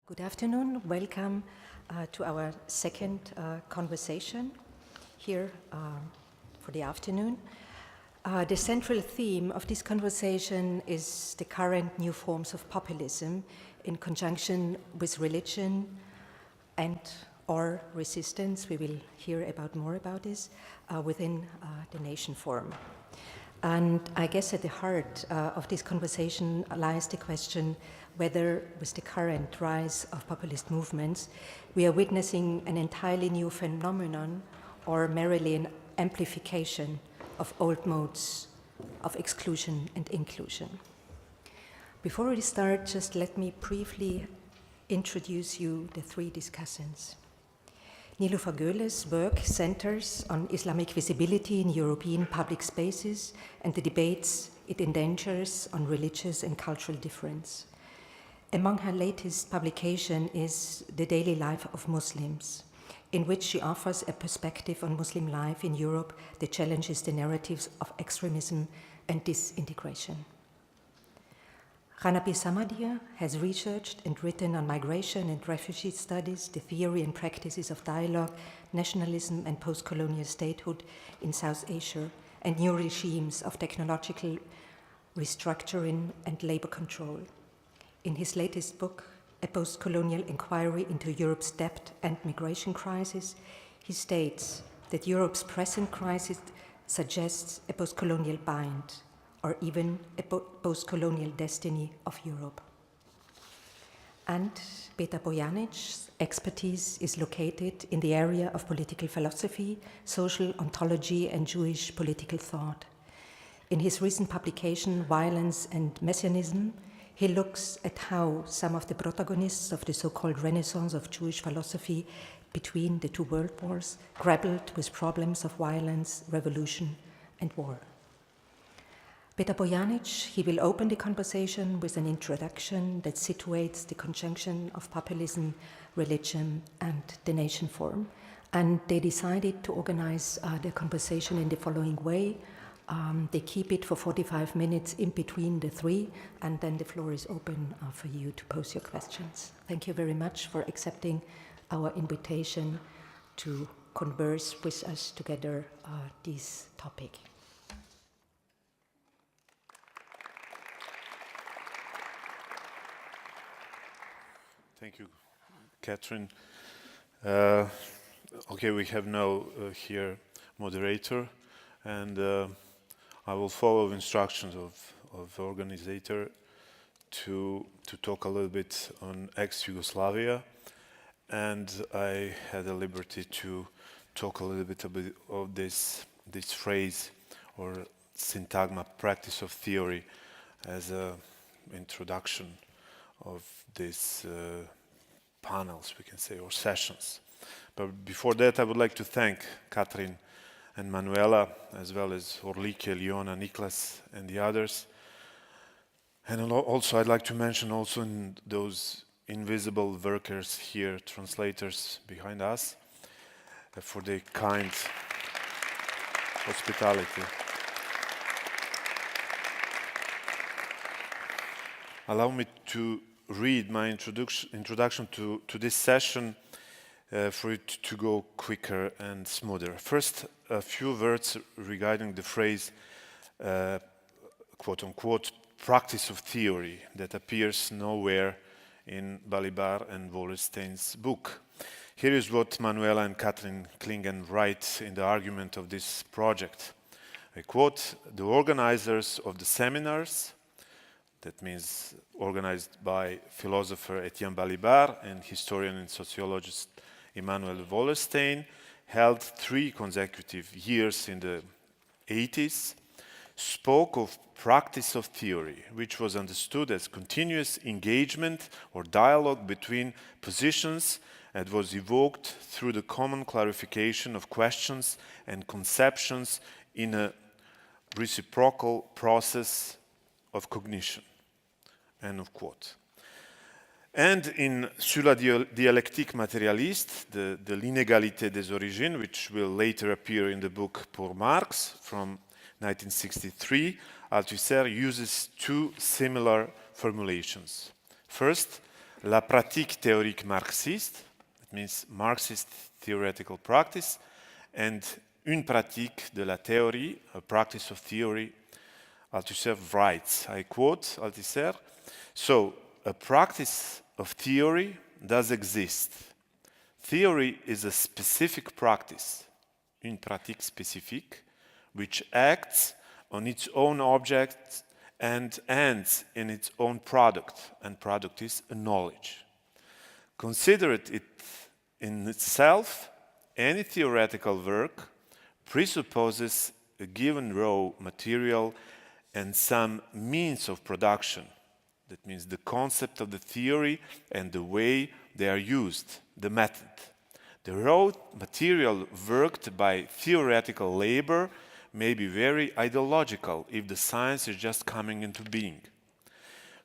Good afternoon. Welcome to our second conversation here for the afternoon. The central theme of this conversation is the current new forms of populism in conjunction with religion and or resistance. We will hear more about this within the nation forum. And I guess at the heart of this conversation lies the question whether, with the current rise of populist movements, we are witnessing an entirely new phenomenon or merely an amplification of old modes of exclusion and inclusion. Before we start, just let me briefly introduce you the three discussants. Nilüfer Göle's work centers on Islamic visibility in European public spaces and the debates it endangers on religious and cultural difference. Among her latest publication is The Daily Life of Muslims, in which she offers a perspective on Muslim life in Europe that challenges the narratives of extremism and disintegration. Ranabir Samaddar has researched and written on migration and refugee studies, the theory and practices of dialogue, nationalism and post-colonial statehood in South Asia, and new regimes of technological restructuring and labor control. In his latest book, A Post-Colonial Inquiry into Europe's Debt and Migration Crisis, he states that Europe's present crisis suggests a post-colonial bind, or even a post-colonial destiny of Europe. And Petar Bojanić's expertise is located in the area of political philosophy, social ontology, and Jewish political thought. In his recent publication, Violence and Messianism, he looks at how some of the protagonists of the so-called Renaissance of Jewish philosophy between the two world wars grappled with problems of violence, revolution, and war. Petar Bojanić, he will open the conversation with an introduction that situates the conjunction of populism, religion, and the nation forum. And they decided to organize their conversation in the following way. They keep it for 45 minutes in between the three, and then the floor is open for you to pose your questions. Thank you very much for accepting our invitation to converse with us together this topic. Thank you, Catherine. Okay, we have now here moderator, and I will follow instructions of the organizer to talk a little bit on ex-Yugoslavia, and I had the liberty to talk a little bit of this phrase or syntagma, practice of theory, as an introduction of these panels, we can say, or sessions. But before that, I would like to thank Catherine and Manuela, as well as Orlike, Leona, Niklas, and the others. And also, I'd like to mention also in those invisible workers here, translators behind us, for their kind hospitality. Allow me to read my introduction to this session for it to go quicker and smoother. First, a few words regarding the phrase, quote-unquote, practice of theory that appears nowhere in Balibar and Wallerstein's book. Here is what Manuela and Catherine Klingen write in the argument of this project. I quote, "The organizers of the seminars," that means organized by philosopher Etienne Balibar and historian and sociologist Emanuel Wallerstein, held 3 consecutive years in the 80s, spoke of practice of theory, which was understood as continuous engagement or dialogue between positions and was evoked through the common clarification of questions and conceptions in a reciprocal process of cognition. End of quote. And in Sur la dialectique matérialiste, the l'inégalité des origines, which will later appear in the book Pour Marx from 1963, Althusser uses 2 similar formulations. First, la pratique théorique marxiste, that means Marxist theoretical practice, and une pratique de la théorie, a practice of theory. Althusser writes, I quote Althusser, so a practice of theory does exist. Theory is a specific practice, une pratique spécifique, which acts on its own object and ends in its own product, and product is a knowledge. Consider it in itself, any theoretical work presupposes a given raw material and some means of production. That means the concept of the theory and the way they are used, the method. The raw material worked by theoretical labor may be very ideological if the science is just coming into being.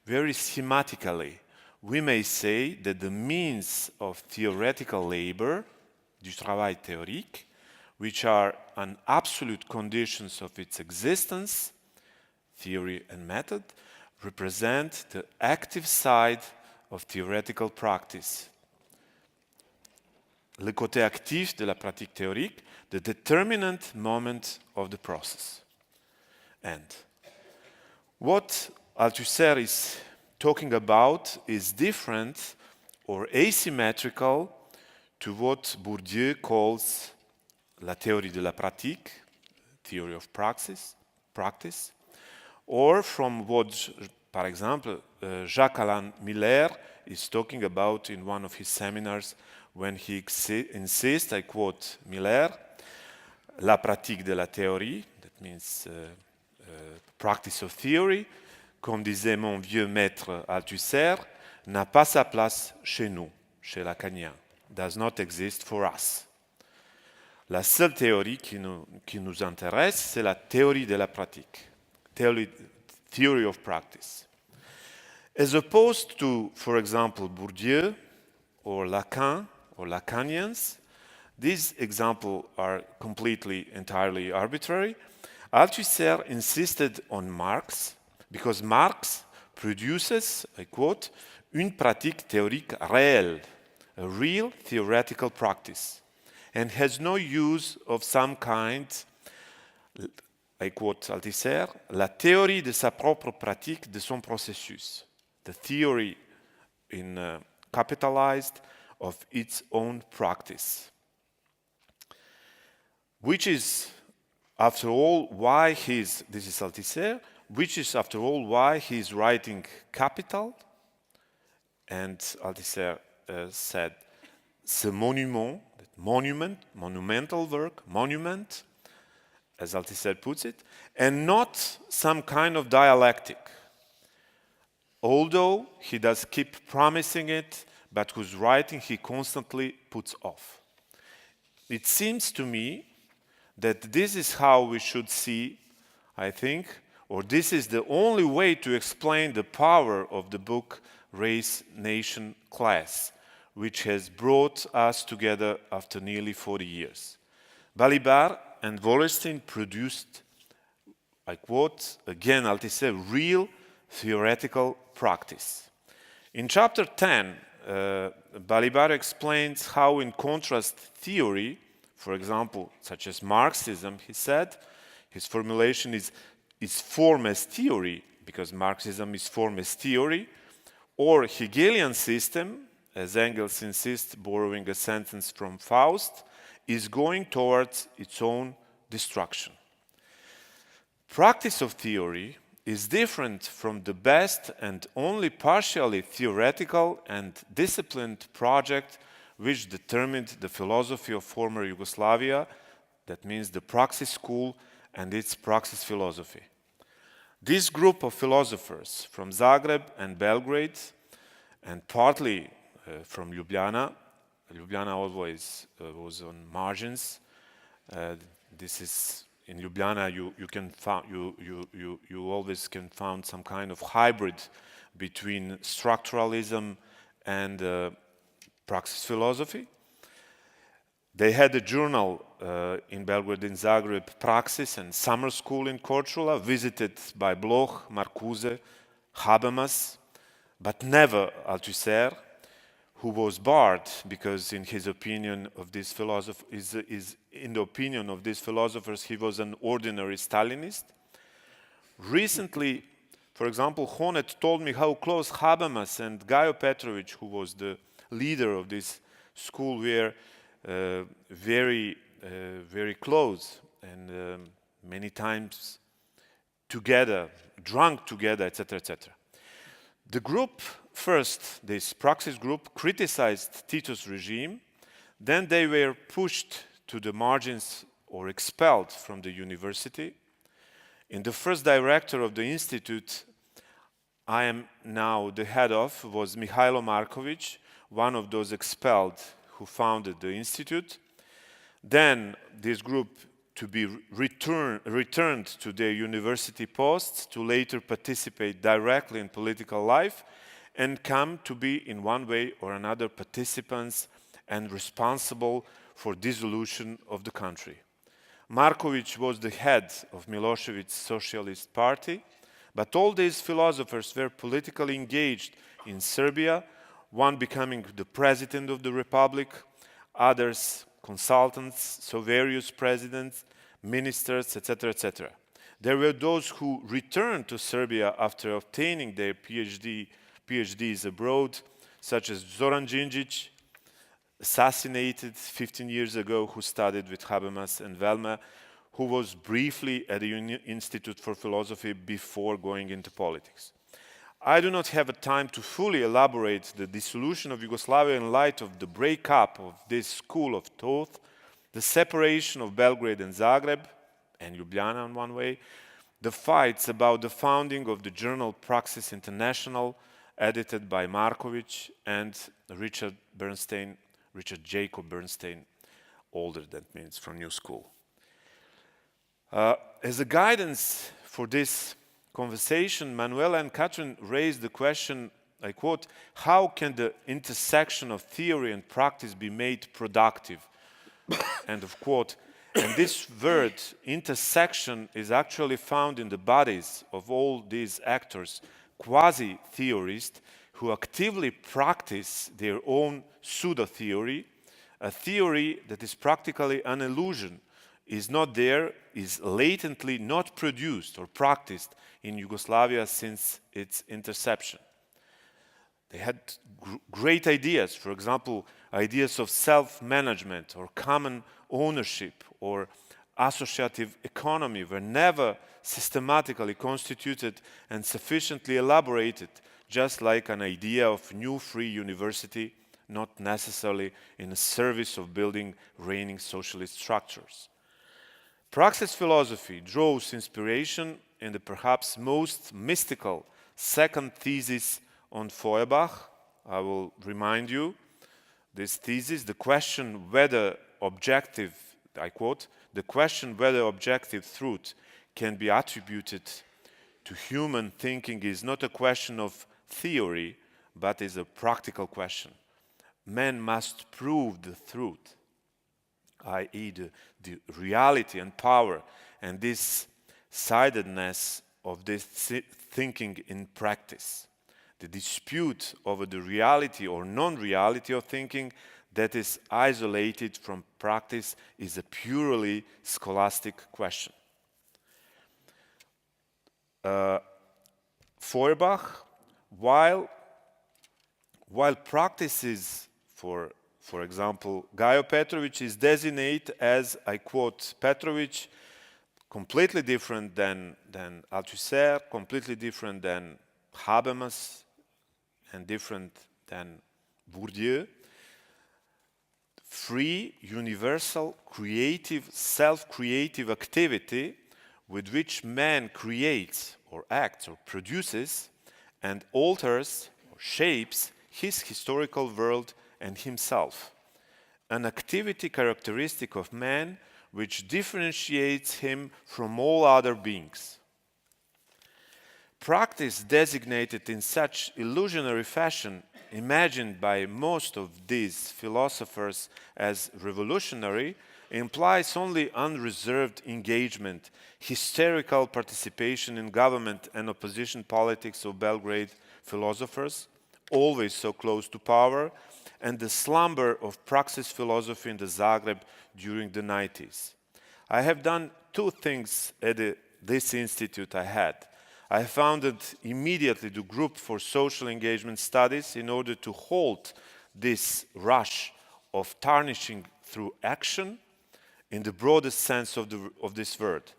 Very schematically, we may say that the means of theoretical labor, du travail théorique, which are an absolute conditions of its existence, theory and method, represent the active side of theoretical practice. Le côté actif de la pratique théorique, the determinant moment of the process. And what Althusser is talking about is different or asymmetrical to what Bourdieu calls la théorie de la pratique, theory of practice, or from what, par exemple, Jacques-Alain Miller is talking about in one of his seminars when he insists, I quote Miller, la pratique de la théorie, that means practice of theory, comme disait mon vieux maître Althusser, n'a pas sa place chez nous, chez Lacanien, does not exist for us. La seule théorie qui nous intéresse, c'est la théorie de la pratique, theory of practice. As opposed to, for example, Bourdieu or Lacan or Lacanians, these examples are entirely arbitrary. Althusser insisted on Marx because Marx produces, I quote, une pratique théorique réelle, a real theoretical practice, and has no use of some kind, I quote Althusser, la théorie de sa propre pratique, de son processus, the theory capitalized of its own practice. Which is, after all, why this is Althusser, which is, after all, why he's writing Capital. And Althusser said, ce monumental work, monument, as Althusser puts it, and not some kind of dialectic. Although he does keep promising it, but whose writing he constantly puts off. It seems to me that this is how we should see, I think, or this is the only way to explain the power of the book Race, Nation, Class, which has brought us together after nearly 40 years. Balibar and Wallerstein produced, I quote, again Althusser, real theoretical practice. In chapter 10, Balibar explains how, in contrast, theory, for example, such as Marxism, he said, his formulation is form as theory, because Marxism is form as theory, or Hegelian system, as Engels insists, borrowing a sentence from Faust, is going towards its own destruction. Practice of theory is different from the best and only partially theoretical and disciplined project which determined the philosophy of former Yugoslavia, that means the Praxis School and its Praxis philosophy. This group of philosophers from Zagreb and Belgrade, and partly from Ljubljana always was on margins. This is in Ljubljana. You always can find some kind of hybrid between structuralism and praxis philosophy. They had a journal in Belgrade and Zagreb, Praxis, and summer school in Korčula, visited by Bloch, Marcuse, Habermas, but never Althusser, who was barred because, in his opinion of this philosopher, in the opinion of these philosophers, he was an ordinary Stalinist. Recently, for example, Honet told me how close Habermas and Gajo Petrović, who was the leader of this school, were very close, and many times together, drunk together, etc., etc. The group, first, this Praxis group, criticized Tito's regime. Then they were pushed to the margins or expelled from the university. And the first director of the institute I am now the head of was Mihailo Marković, one of those expelled who founded the institute. Then this group to be returned to their university posts to later participate directly in political life and come to be in one way or another participants and responsible for dissolution of the country. Marković was the head of Milosevic's Socialist Party, but all these philosophers were politically engaged in Serbia, one becoming the president of the republic, others consultants, so various presidents, ministers, etc., etc. There were those who returned to Serbia after obtaining their PhDs abroad, such as Zoran Đinđić, assassinated 15 years ago, who studied with Habermas and Velma, who was briefly at the Institute for Philosophy before going into politics. I do not have a time to fully elaborate the dissolution of Yugoslavia in light of the breakup of this school of thought, the separation of Belgrade and Zagreb, and Ljubljana in one way, the fights about the founding of the journal Praxis International, edited by Marković and Richard Jacob Bernstein, older, that means from New School. As a guidance for this conversation, Manuela and Katrin raised the question, I quote, how can the intersection of theory and practice be made productive? End of quote. And this word, intersection, is actually found in the bodies of all these actors, quasi-theorists, who actively practice their own pseudo-theory, a theory that is practically an illusion, is not there, is latently not produced or practiced in Yugoslavia since its interception. They had great ideas, for example, ideas of self-management or common ownership or associative economy were never systematically constituted and sufficiently elaborated, just like an idea of new free university, not necessarily in the service of building reigning socialist structures. Praxis philosophy draws inspiration in the perhaps most mystical second thesis on Feuerbach. I will remind you, this thesis, the question whether objective, I quote, the question whether objective truth can be attributed to human thinking is not a question of theory, but is a practical question. Man must prove the truth, i.e. the reality and power and this sidedness of this thinking in practice. The dispute over the reality or non-reality of thinking that is isolated from practice is a purely scholastic question. Feuerbach, while practice is, for example, Gajo Petrović is designated as, I quote, Petrović, completely different than Althusser, completely different than Habermas, and different than Bourdieu. Free, universal, creative, self-creative activity with which man creates or acts or produces and alters or shapes his historical world and himself. An activity characteristic of man which differentiates him from all other beings. Practice designated in such illusionary fashion, imagined by most of these philosophers as revolutionary, implies only unreserved engagement, hysterical participation in government and opposition politics of Belgrade philosophers, always so close to power, and the slumber of praxis philosophy in the Zagreb during the 90s. I have done two things at this institute I had. I founded immediately the Group for Social Engagement Studies in order to halt this rush of tarnishing through action in the broadest sense of this word.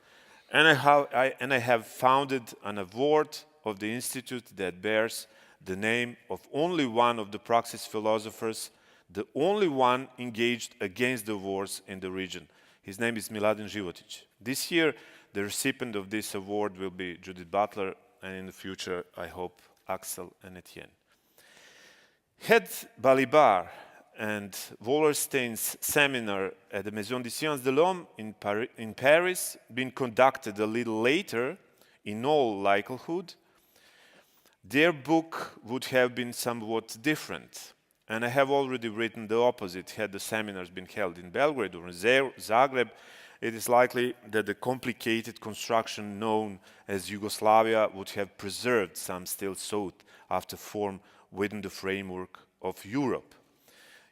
And I have founded an award of the Institute that bears the name of only one of the praxis philosophers, the only one engaged against the wars in the region. His name is Miladin Životić. This year, the recipient of this award will be Judith Butler, and in the future, I hope, Axel and Etienne. Had Balibar and Wallerstein's seminar at the Maison des Sciences de l'Homme in Paris been conducted a little later, in all likelihood, their book would have been somewhat different. And I have already written the opposite. Had the seminars been held in Belgrade or in Zagreb, it is likely that the complicated construction known as Yugoslavia would have preserved some still sought after form within the framework of Europe.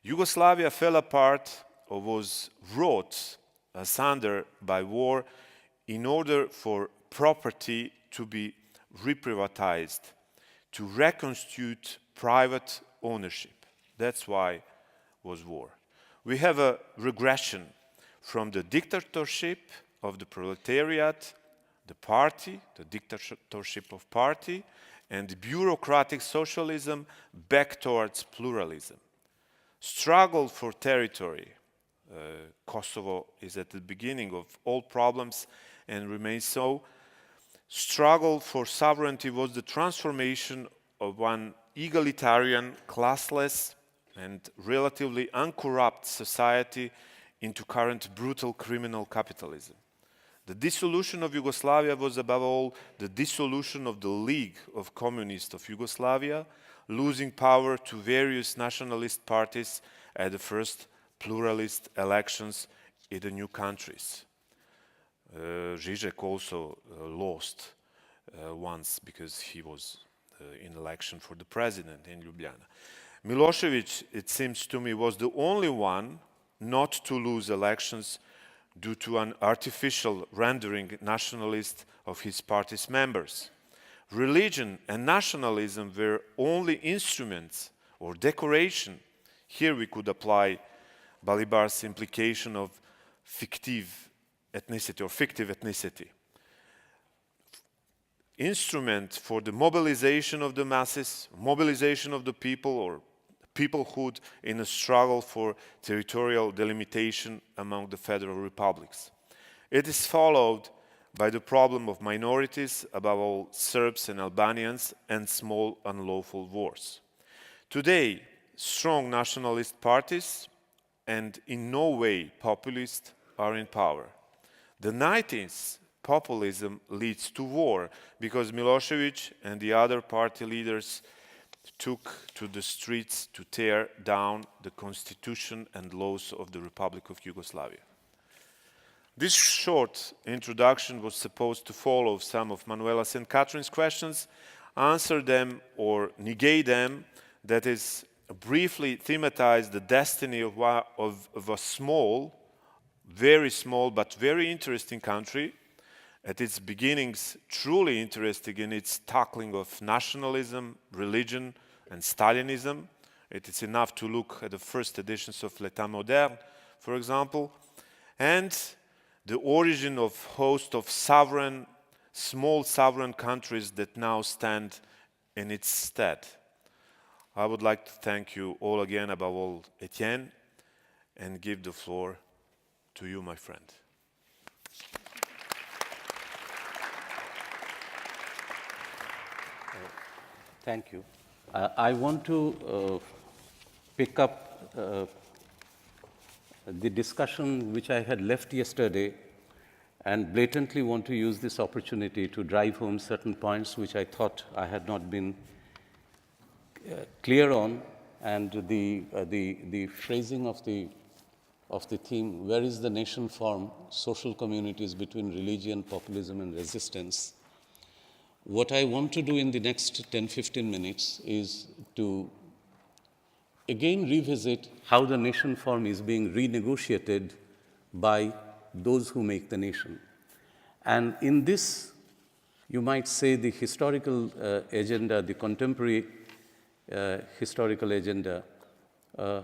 Yugoslavia fell apart or was wrought asunder by war in order for property to be reprivatized, to reconstitute private ownership. That's why was war. We have a regression from the dictatorship of the proletariat, the party, the dictatorship of party, and bureaucratic socialism back towards pluralism. Struggle for territory. Kosovo is at the beginning of all problems and remains so. Struggle for sovereignty was the transformation of one egalitarian, classless, and relatively uncorrupt society into current brutal criminal capitalism. The dissolution of Yugoslavia was above all the dissolution of the League of Communists of Yugoslavia, losing power to various nationalist parties at the first pluralist elections in the new countries. Žižek also lost once because he was in election for the president in Ljubljana. Milosevic, it seems to me, was the only one not to lose elections due to an artificial rendering nationalist of his party's members. Religion and nationalism were only instruments or decoration. Here we could apply Balibar's implication of fictive ethnicity. Instrument for the mobilization of the masses, mobilization of the people or peoplehood in a struggle for territorial delimitation among the federal republics. It is followed by the problem of minorities, above all Serbs and Albanians, and small unlawful wars. Today, strong nationalist parties and in no way populist are in power. The 90s populism leads to war because Milosevic and the other party leaders took to the streets to tear down the constitution and laws of the Republic of Yugoslavia. This short introduction was supposed to follow some of Manuela's and Catherine's questions, answer them or negate them, that is, briefly thematize the destiny of a small, very small but very interesting country, at its beginnings truly interesting in its tackling of nationalism, religion, and Stalinism. It is enough to look at the first editions of L'État moderne, for example, and the origin of host of small sovereign countries that now stand in its stead. I would like to thank you all again, above all Etienne, and give the floor to you, my friend. Thank you. I want to pick up the discussion which I had left yesterday and blatantly want to use this opportunity to drive home certain points which I thought I had not been clear on, and the phrasing of the theme, where is the nation formed, social communities between religion, populism, and resistance, what I want to do in the next 10-15 minutes is to again revisit how the nation form is being renegotiated by those who make the nation. And in this, you might say the historical agenda, the contemporary historical agenda,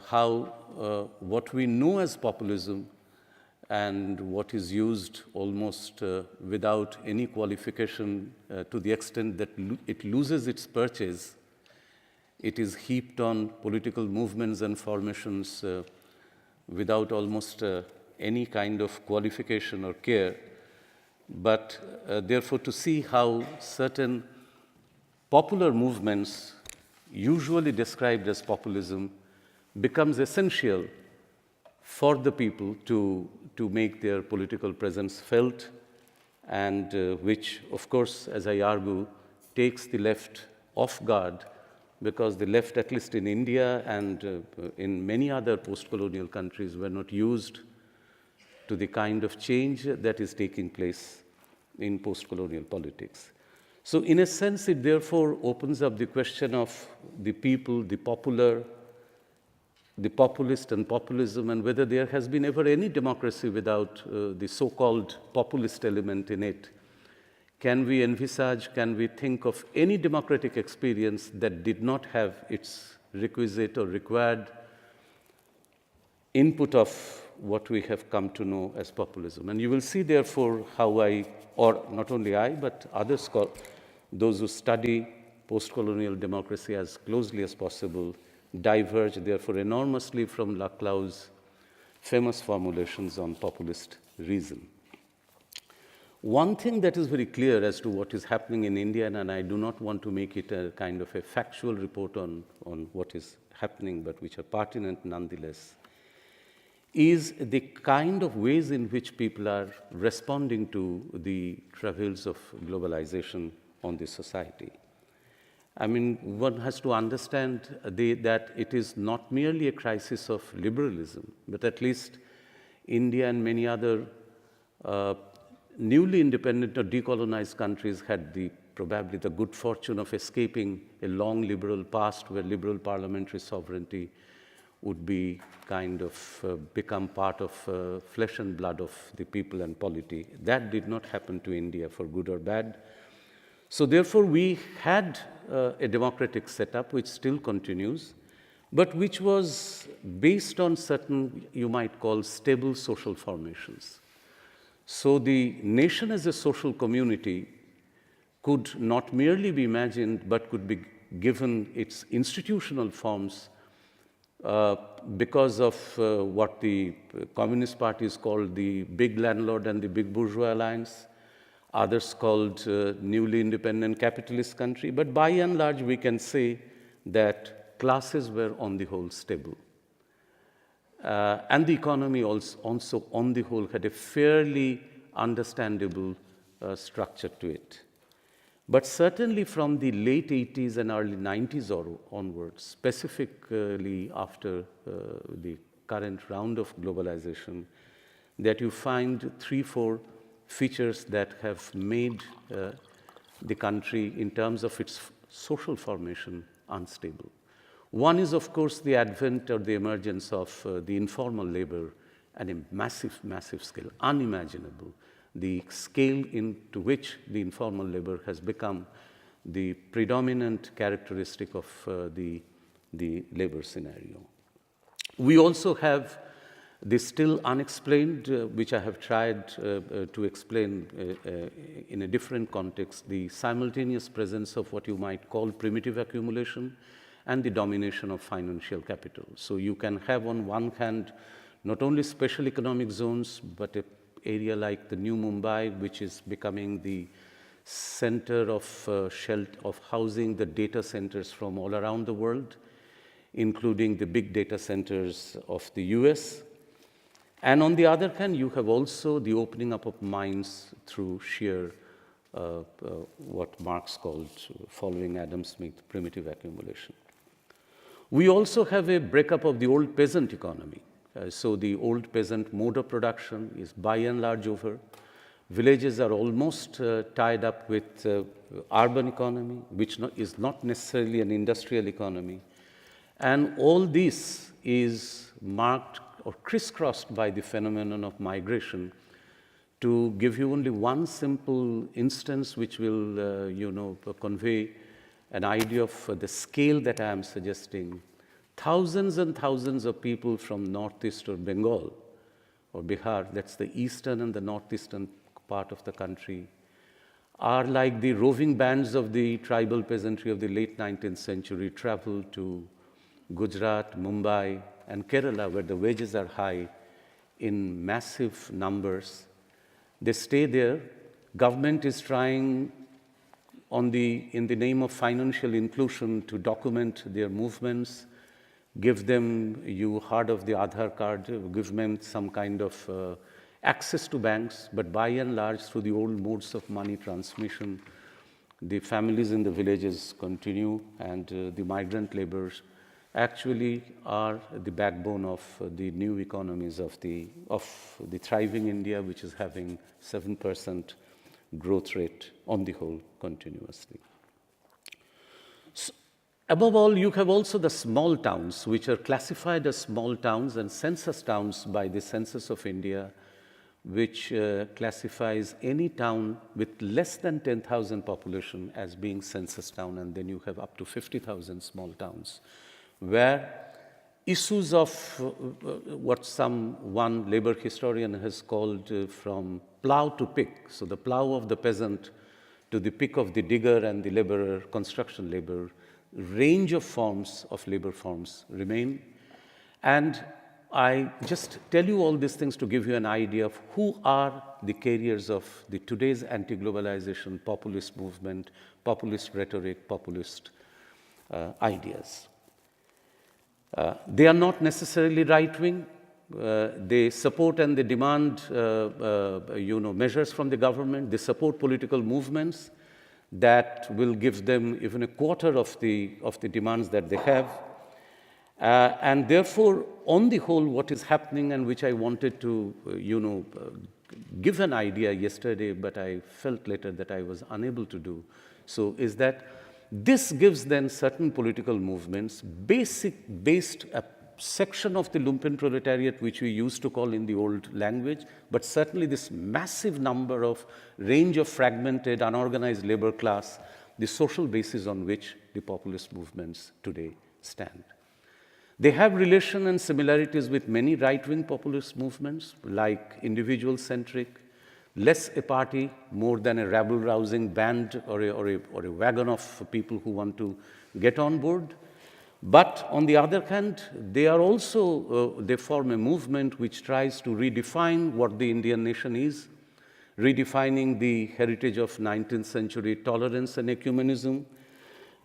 how what we know as populism and what is used almost without any qualification to the extent that it loses its purchase. It is heaped on political movements and formations without almost any kind of qualification or care. But therefore, to see how certain popular movements, usually described as populism, becomes essential for the people to make their political presence felt, and which, of course, as I argue, takes the left off guard, because the left, at least in India and in many other post-colonial countries, were not used to the kind of change that is taking place in post-colonial politics. So in a sense, it therefore opens up the question of the people, the popular, the populist and populism, and whether there has been ever any democracy without the so-called populist element in it. Can we envisage, can we think of any democratic experience that did not have its requisite or required input of what we have come to know as populism? And you will see, therefore, how I, or not only I, but others, those who study post-colonial democracy as closely as possible, diverge, therefore, enormously from Laclau's famous formulations on populist reason. One thing that is very clear as to what is happening in India, and I do not want to make it a kind of a factual report on what is happening, but which are pertinent nonetheless, is the kind of ways in which people are responding to the travails of globalization on the society. I mean, one has to understand that it is not merely a crisis of liberalism, but at least India and many other newly independent or decolonized countries had probably the good fortune of escaping a long liberal past where liberal parliamentary sovereignty would be kind of become part of flesh and blood of the people and polity. That did not happen to India, for good or bad. So therefore, we had a democratic setup which still continues, but which was based on certain, you might call, stable social formations. So the nation as a social community could not merely be imagined, but could be given its institutional forms because of what the Communist parties called the big landlord and the big bourgeois alliance, others called newly independent capitalist country. But by and large, we can say that classes were on the whole stable. And the economy also on the whole had a fairly understandable structure to it. But certainly from the late 80s and early 90s onwards, specifically after the current round of globalization, that you find 3-4 features that have made the country, in terms of its social formation, unstable. One is, of course, the advent or the emergence of the informal labor at a massive, massive scale, unimaginable. The scale into which the informal labor has become the predominant characteristic of the labor scenario. We also have the still unexplained, which I have tried to explain in a different context, the simultaneous presence of what you might call primitive accumulation and the domination of financial capital. So you can have on one hand not only special economic zones, but an area like the New Mumbai, which is becoming the center of housing the data centers from all around the world, including the big data centers of the US. And on the other hand, you have also the opening up of mines through sheer what Marx called, following Adam Smith, primitive accumulation. We also have a breakup of the old peasant economy. So the old peasant mode of production is by and large over. Villages are almost tied up with urban economy, which is not necessarily an industrial economy. And all this is marked or crisscrossed by the phenomenon of migration. To give you only one simple instance which will convey an idea of the scale that I am suggesting, thousands and thousands of people from northeast or Bengal or Bihar, that's the eastern and the northeastern part of the country, are like the roving bands of the tribal peasantry of the late 19th century, travel to Gujarat, Mumbai, and Kerala, where the wages are high, in massive numbers. They stay there. Government is trying in the name of financial inclusion to document their movements, give them, you heard of the Aadhaar card, give them some kind of access to banks, but by and large, through the old modes of money transmission, the families in the villages continue, and the migrant laborers actually are the backbone of the new economies of the thriving India, which is having 7% growth rate on the whole continuously. So, above all, you have also the small towns, which are classified as small towns and census towns by the Census of India, which classifies any town with less than 10,000 population as being census town, and then you have up to 50,000 small towns, where issues of what one labor historian has called from plow to pick, so the plow of the peasant to the pick of the digger and the laborer, construction labor, range of forms of labor forms remain. And I just tell you all these things to give you an idea of who are the carriers of the today's anti-globalization populist movement, populist rhetoric, populist ideas. They are not necessarily right-wing. They support and they demand measures from the government. They support political movements that will give them even a quarter of the demands that they have. And therefore, on the whole, what is happening, and which I wanted to, give an idea yesterday, but I felt later that I was unable to do, so is that this gives then certain political movements based a section of the lumpen proletariat, which we used to call in the old language, but certainly this massive number of range of fragmented, unorganized labor class, the social basis on which the populist movements today stand. They have relation and similarities with many right-wing populist movements, like individual-centric, less a party, more than a rabble-rousing band or a wagon of people who want to get on board. But on the other hand, they are also, they form a movement which tries to redefine what the Indian nation is, redefining the heritage of 19th century tolerance and ecumenism,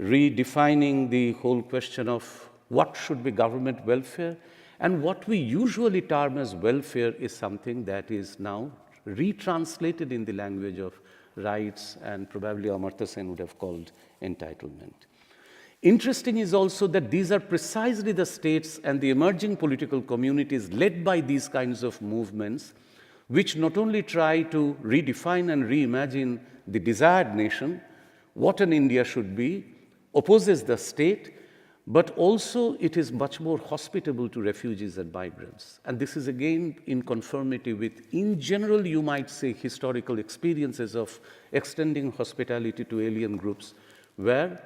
redefining the whole question of what should be government welfare, and what we usually term as welfare is something that is now retranslated in the language of rights, and probably Amartya Sen would have called entitlement. Interesting is also that these are precisely the states and the emerging political communities led by these kinds of movements, which not only try to redefine and reimagine the desired nation, what an India should be, opposes the state, but also it is much more hospitable to refugees and migrants. And this is again in conformity with, in general, you might say, historical experiences of extending hospitality to alien groups, where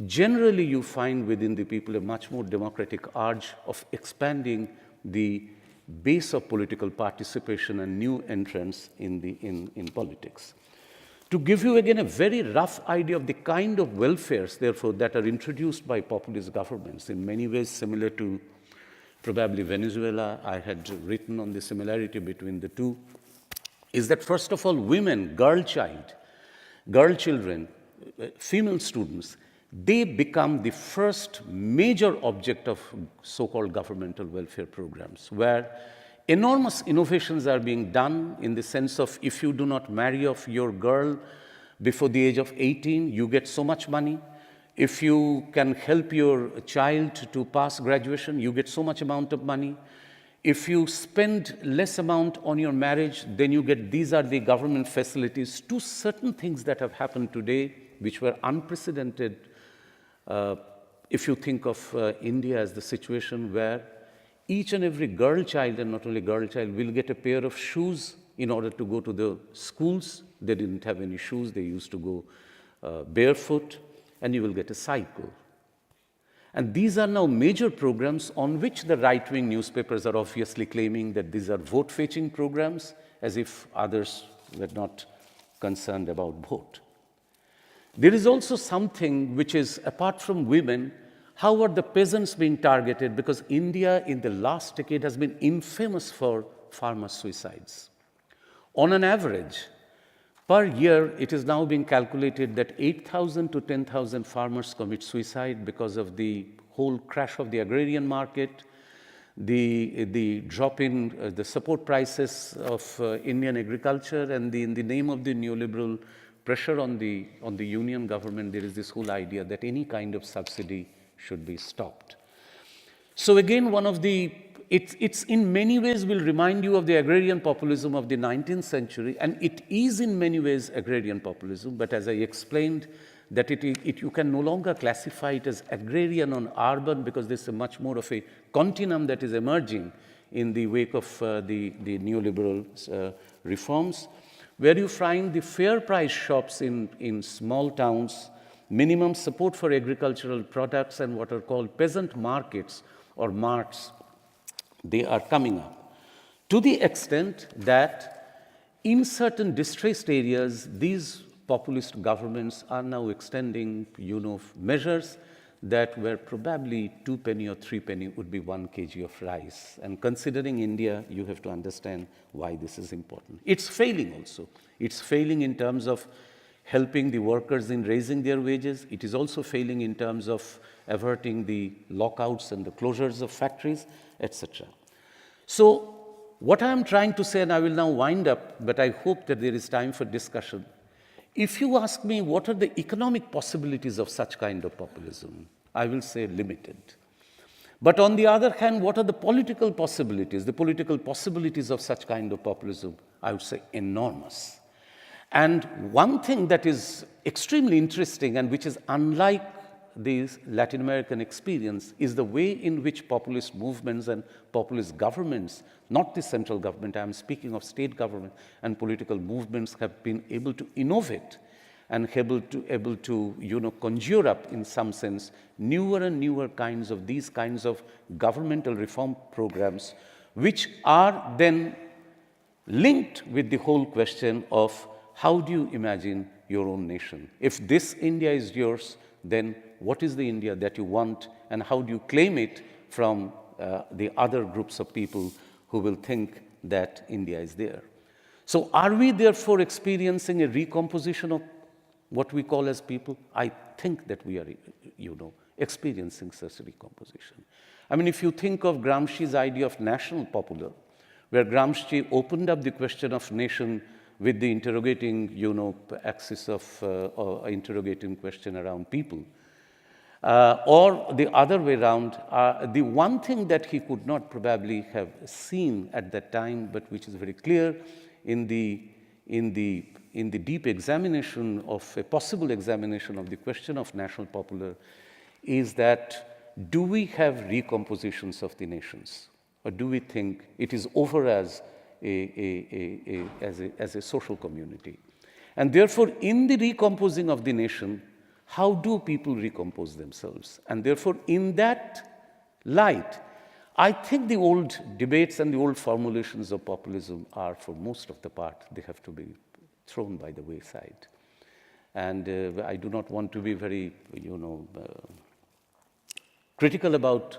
generally you find within the people a much more democratic urge of expanding the base of political participation and new entrants in politics. To give you again a very rough idea of the kind of welfares, therefore, that are introduced by populist governments, in many ways similar to probably Venezuela, I had written on the similarity between the two, is that first of all, women, girl children, female students, they become the first major object of so-called governmental welfare programs, where enormous innovations are being done in the sense of, if you do not marry off your girl before the age of 18, you get so much money. If you can help your child to pass graduation, you get so much amount of money. if you spend less amount on your marriage, then you get, these are the government facilities, to certain things that have happened today, which were unprecedented. If you think of India as the situation where each and every girl child, and not only girl child, will get a pair of shoes in order to go to the schools. They didn't have any shoes, they used to go barefoot, and you will get a cycle. And these are now major programs on which the right-wing newspapers are obviously claiming that these are vote-fetching programs, as if others were not concerned about vote. There is also something which is, apart from women, how are the peasants being targeted? Because India in the last decade has been infamous for farmer suicides. On an average, per year, it is now being calculated that 8,000 to 10,000 farmers commit suicide because of the whole crash of the agrarian market, the drop in the support prices of Indian agriculture, and in the name of the neoliberal pressure on the union government, there is this whole idea that any kind of subsidy should be stopped. So again, one of the it's in many ways will remind you of the agrarian populism of the 19th century, and it is in many ways agrarian populism, but as I explained, that you can no longer classify it as agrarian or urban, because there's a much more of a continuum that is emerging in the wake of the neoliberal reforms, where you find the fair price shops in small towns, minimum support for agricultural products, and what are called peasant markets or marts. They are coming up to the extent that in certain distressed areas, these populist governments are now extending, measures that were probably 2 penny or 3 penny would be 1 kg of rice. And considering India, you have to understand why this is important. It's failing also. It's failing in terms of helping the workers in raising their wages. It is also failing in terms of averting the lockouts and the closures of factories, etc. So what I am trying to say, and I will now wind up, but I hope that there is time for discussion. If you ask me what are the economic possibilities of such kind of populism, I will say limited. But on the other hand, what are the political possibilities? The political possibilities of such kind of populism, I would say enormous. And one thing that is extremely interesting and which is unlike this Latin American experience is the way in which populist movements and populist governments, not the central government, I am speaking of state government and political movements, have been able to innovate and able to conjure up in some sense newer and newer kinds of these kinds of governmental reform programs, which are then linked with the whole question of how do you imagine your own nation? If this India is yours, then what is the India that you want, and how do you claim it from the other groups of people who will think that India is there? So are we therefore experiencing a recomposition of what we call as people? I think that we are, experiencing such a recomposition. I mean, if you think of Gramsci's idea of national popular, where Gramsci opened up the question of nation with the interrogating, axis of interrogating question around people, or the other way around, the one thing that he could not probably have seen at that time, but which is very clear in the deep examination of a possible examination of the question of national popular, is that do we have recompositions of the nations, or do we think it is over as a social community? And therefore, in the recomposing of the nation, how do people recompose themselves? And therefore, in that light, I think the old debates and the old formulations of populism are, for most of the part, they have to be thrown by the wayside. And I do not want to be very, critical about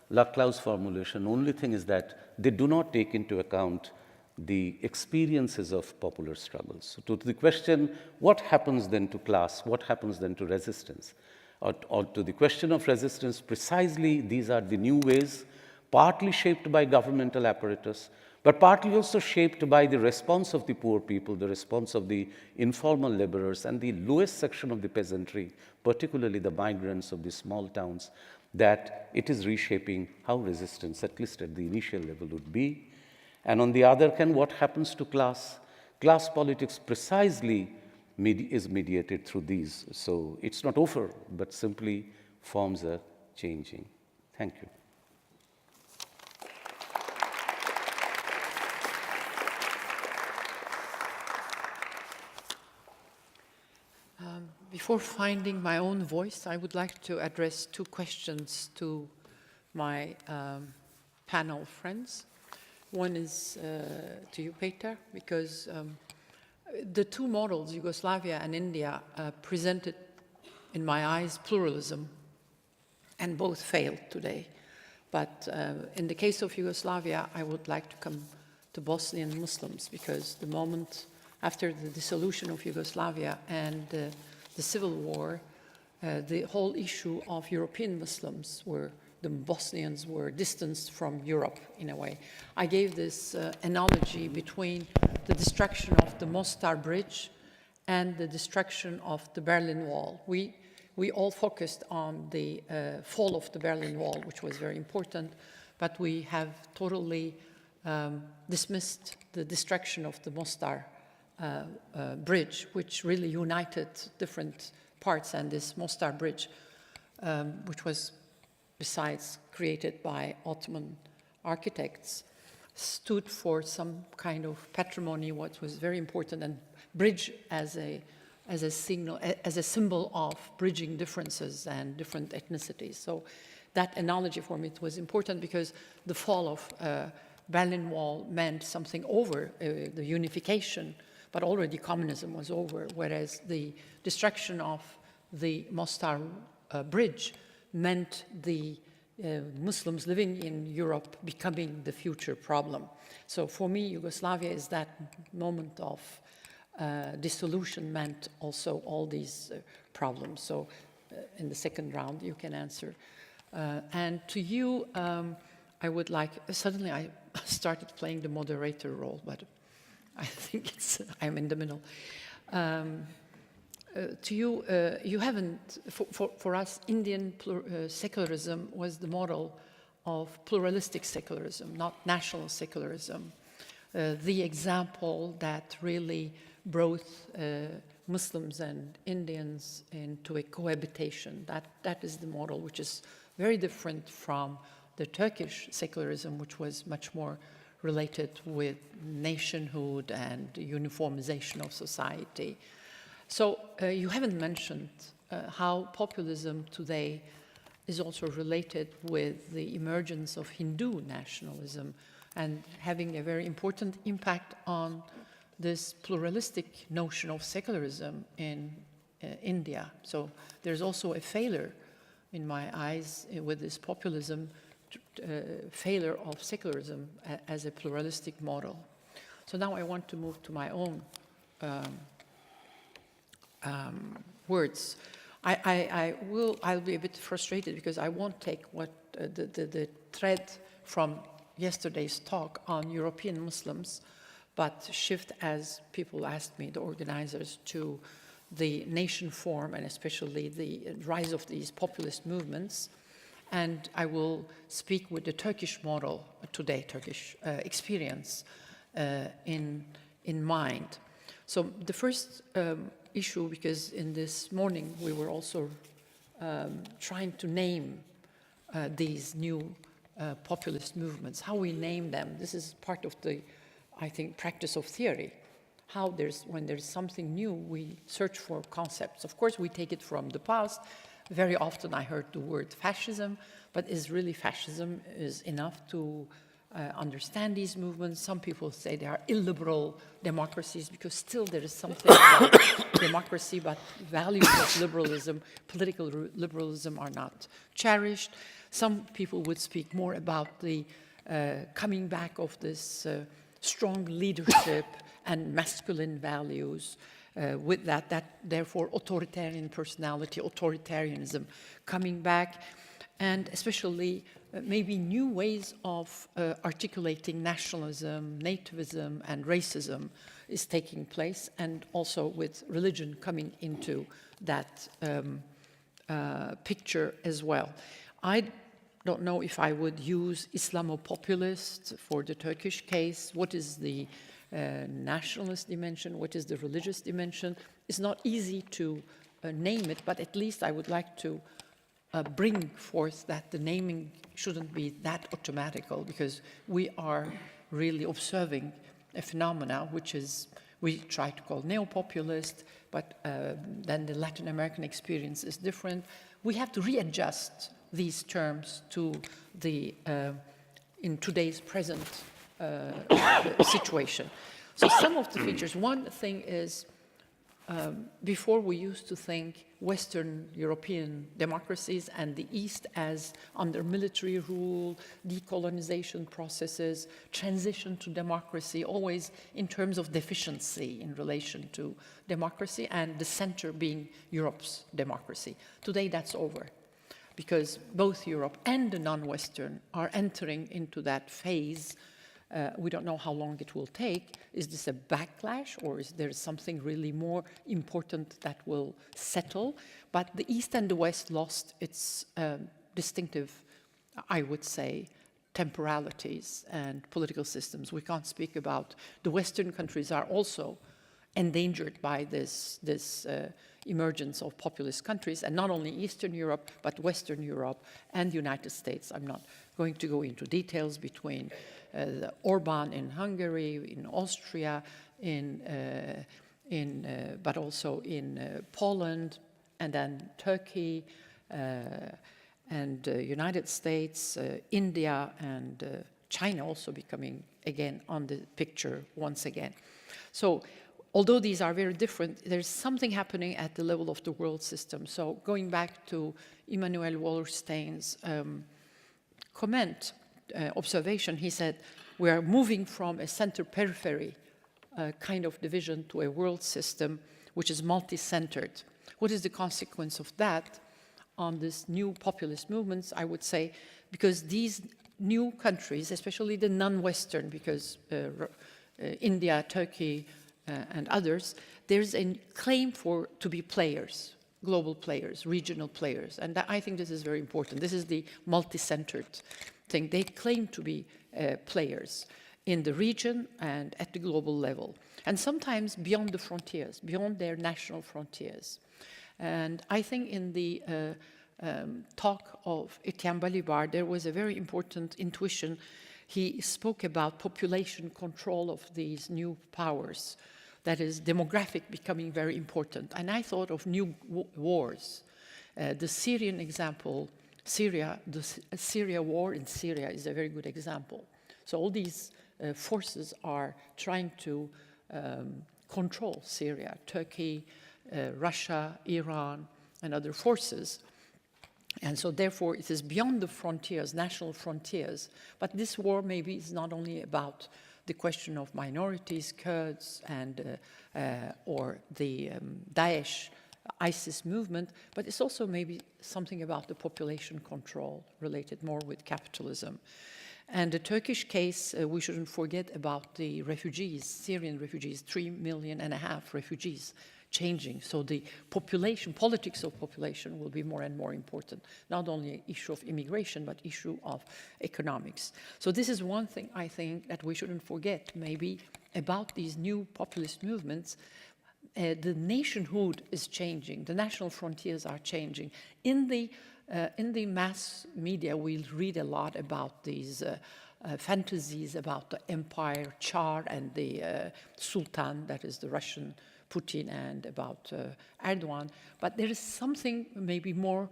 Laclau's formulation. Only thing is that they do not take into account the experiences of popular struggles. So to the question, what happens then to class? What happens then to resistance? Or to the question of resistance, precisely these are the new ways, partly shaped by governmental apparatus, but partly also shaped by the response of the poor people, the response of the informal laborers and the lowest section of the peasantry, particularly the migrants of the small towns, that it is reshaping how resistance, at least at the initial level, would be. And on the other hand, what happens to class? Class politics precisely is mediated through these. So it's not over, but simply forms are changing. Thank you. Before finding my own voice, I would like to address two questions to my panel friends. One is to you, Petar, because the two models, Yugoslavia and India, presented, in my eyes, pluralism, and both failed today. But in the case of Yugoslavia, I would like to come to Bosnian Muslims, because the moment after the dissolution of Yugoslavia and the civil war, the whole issue of European Muslims the Bosnians were distanced from Europe in a way. I gave this analogy between the destruction of the Mostar Bridge and the destruction of the Berlin Wall. We all focused on the fall of the Berlin Wall, which was very important, but we have totally dismissed the destruction of the Mostar bridge, which really united different parts. And this Mostar bridge, which was besides created by Ottoman architects, stood for some kind of patrimony, what was very important, and bridge as a signal, as a symbol of bridging differences and different ethnicities. So that analogy for me was important, because the fall of Berlin Wall meant something over, the unification, but already communism was over, whereas the destruction of the Mostar bridge meant the Muslims living in Europe becoming the future problem. So for me, Yugoslavia is that moment of dissolution meant also all these problems. So in the second round, you can answer. And to you, I would like, suddenly I started playing the moderator role, but I think I'm in the middle. To you, you haven't, for us, Indian secularism was the model of pluralistic secularism, not national secularism. The example that really brought Muslims and Indians into a cohabitation. That is the model, which is very different from the Turkish secularism, which was much more related with nationhood and uniformization of society. So you haven't mentioned how populism today is also related with the emergence of Hindu nationalism and having a very important impact on this pluralistic notion of secularism in India. So there's also a failure, in my eyes, with this populism, failure of secularism as a pluralistic model. So now I want to move to my own words. I'll be a bit frustrated because I won't take what the thread from yesterday's talk on European Muslims, but shift, as people asked me, the organizers, to the nation form and especially the rise of these populist movements. And I will speak with the Turkish model today, Turkish experience in mind. So the first issue, because in this morning we were also trying to name these new populist movements, how we name them. This is part of the, I think, practice of theory. How when there's something new, we search for concepts. Of course, we take it from the past. Very often I heard the word fascism, but is really fascism is enough to understand these movements? Some people say they are illiberal democracies because still there is something about democracy, but values of liberalism, political liberalism are not cherished. Some people would speak more about the coming back of this strong leadership and masculine values. With that therefore authoritarian personality, authoritarianism coming back, and especially maybe new ways of articulating nationalism, nativism, and racism is taking place, and also with religion coming into that picture as well. I don't know if I would use Islamopopulist for the Turkish case. What is the nationalist dimension? What is the religious dimension? It's not easy to name it, but at least I would like to bring forth that the naming shouldn't be that automatical, because we are really observing a phenomena which is, we try to call neo-populist, but then the Latin American experience is different. We have to readjust these terms to the, in today's present situation. So some of the features, one thing is, before we used to think Western European democracies and the East as under military rule, decolonization processes, transition to democracy, always in terms of deficiency in relation to democracy, and the center being Europe's democracy. Today that's over, because both Europe and the non-Western are entering into that phase. We don't know how long it will take. Is this a backlash, or is there something really more important that will settle? But the East and the West lost its distinctive, I would say, temporalities and political systems. We can't speak about the Western countries are also endangered by this emergence of populist countries, and not only Eastern Europe, but Western Europe and the United States. I'm not going to go into details between Orban in Hungary, in Austria, but also in Poland, and then Turkey, and United States, India, and China also becoming again on the picture once again. So although these are very different, there's something happening at the level of the world system. So going back to Immanuel Wallerstein's comment, observation, he said, we are moving from a center-periphery kind of division to a world system which is multi-centered. What is the consequence of that on this new populist movements? I would say, because these new countries, especially the non-Western, because India, Turkey, and others, there's a claim to be players, global players, regional players. And I think this is very important. This is the multi-centered thing. They claim to be players in the region and at the global level, and sometimes beyond the frontiers, beyond their national frontiers. And I think in the talk of Etienne Balibar, there was a very important intuition. He spoke about population control of these new powers, that is, demographic becoming very important. And I thought of new wars. The Syrian example, the Syria War in Syria is a very good example. So all these forces are trying to control Syria, Turkey, Russia, Iran, and other forces. And so therefore it is beyond the frontiers, national frontiers. But this war maybe is not only about the question of minorities, Kurds, and or the Daesh, ISIS movement, but it's also maybe something about the population control related more with capitalism. And the Turkish case, we shouldn't forget about the refugees, Syrian refugees, 3.5 million refugees changing. So the population, politics of population will be more and more important, not only an issue of immigration, but issue of economics. So this is one thing I think that we shouldn't forget maybe about these new populist movements. The nationhood is changing, the national frontiers are changing. In the mass media, we'll read a lot about these fantasies about the empire, Tsar, and the Sultan, that is the Russian Putin, and about Erdogan. But there is something maybe more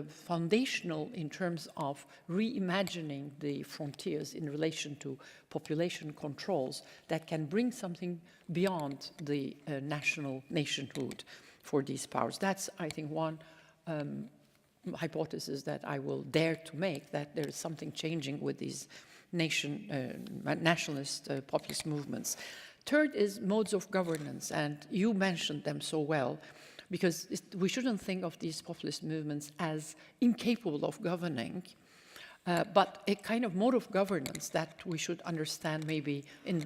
foundational in terms of reimagining the frontiers in relation to population controls that can bring something beyond the national nationhood for these powers. That's, I think, one hypothesis that I will dare to make, that there is something changing with these nationalist populist movements. Third is modes of governance, and you mentioned them so well, because we shouldn't think of these populist movements as incapable of governing, but a kind of mode of governance that we should understand maybe in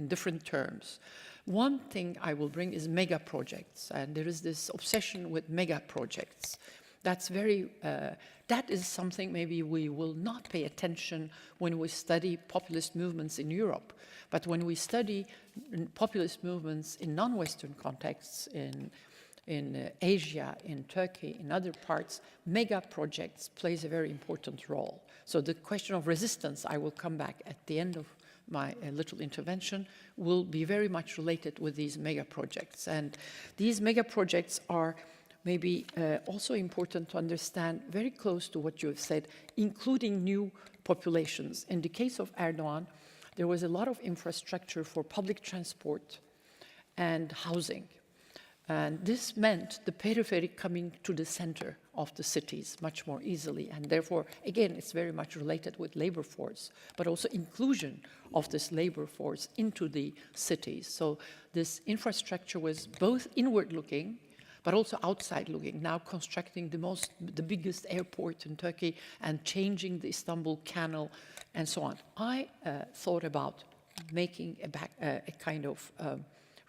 different terms. One thing I will bring is mega projects, and there is this obsession with mega projects That's very, that is something maybe we will not pay attention when we study populist movements in Europe. But when we study populist movements in non-Western contexts, in Asia, in Turkey, in other parts, mega projects plays a very important role. So the question of resistance, I will come back at the end of my little intervention, will be very much related with these mega projects. And these mega projects are maybe also important to understand, very close to what you have said, including new populations. In the case of Erdogan, there was a lot of infrastructure for public transport and housing. And this meant the periphery coming to the center of the cities much more easily. And therefore, again, it's very much related with labor force, but also inclusion of this labor force into the cities. So this infrastructure was both inward-looking, but also outside-looking, now constructing the biggest airport in Turkey and changing the Istanbul Canal and so on. I thought about making a kind of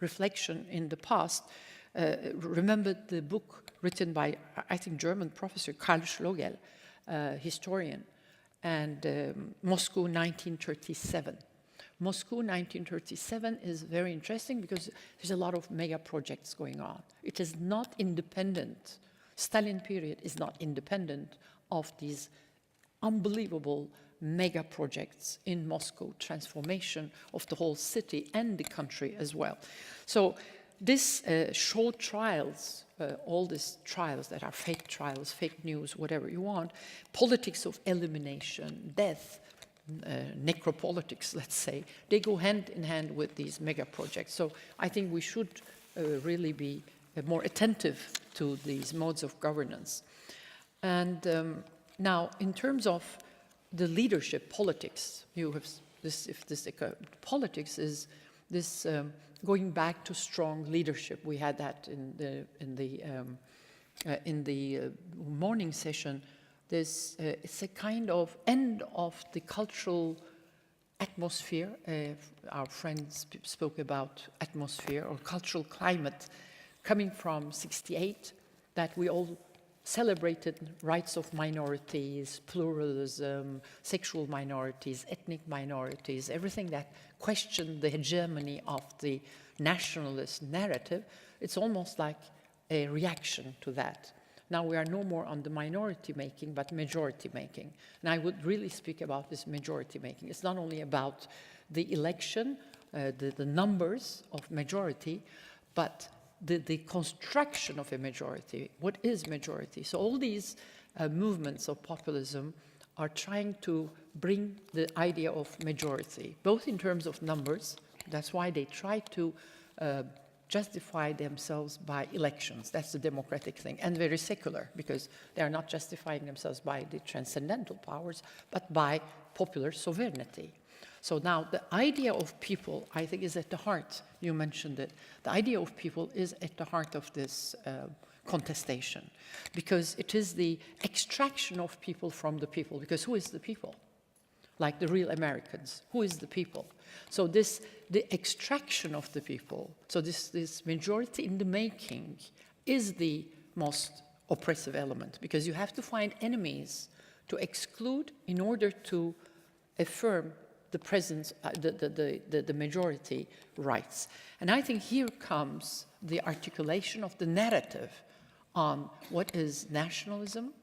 reflection in the past. Remembered the book written by, I think, German professor Karl Schlogel, historian, and Moscow 1937. Moscow 1937 is very interesting because there's a lot of mega projects going on. It is not independent. Stalin period is not independent of these unbelievable mega projects in Moscow, transformation of the whole city and the country as well. So this short trials, all these trials that are fake trials, fake news, whatever you want, politics of elimination, death, necropolitics, let's say, they go hand in hand with these mega projects. So I think we should really be more attentive to these modes of governance. And now, in terms of the leadership politics, you have this. Politics is this going back to strong leadership. We had that in the morning session. It's a kind of end of the cultural atmosphere. Our friends spoke about atmosphere or cultural climate coming from '68, that we all celebrated rights of minorities, pluralism, sexual minorities, ethnic minorities, everything that questioned the hegemony of the nationalist narrative. It's almost like a reaction to that. Now we are no more on the minority making, but majority making. And I would really speak about this majority making. It's not only about the election, the numbers of majority, but the construction of a majority. What is majority? So all these movements of populism are trying to bring the idea of majority, both in terms of numbers. That's why they try to justify themselves by elections. That's the democratic thing, and very secular, because they are not justifying themselves by the transcendental powers, but by popular sovereignty. So now the idea of people, I think, is at the heart. You mentioned it. The idea of people is at the heart of this contestation, because it is the extraction of people from the people. Because who is the people? Like the real Americans, who is the people? So the extraction of the people, so this majority in the making is the most oppressive element, because you have to find enemies to exclude in order to affirm the presence, the majority rights. And I think here comes the articulation of the narrative on what is nationalism,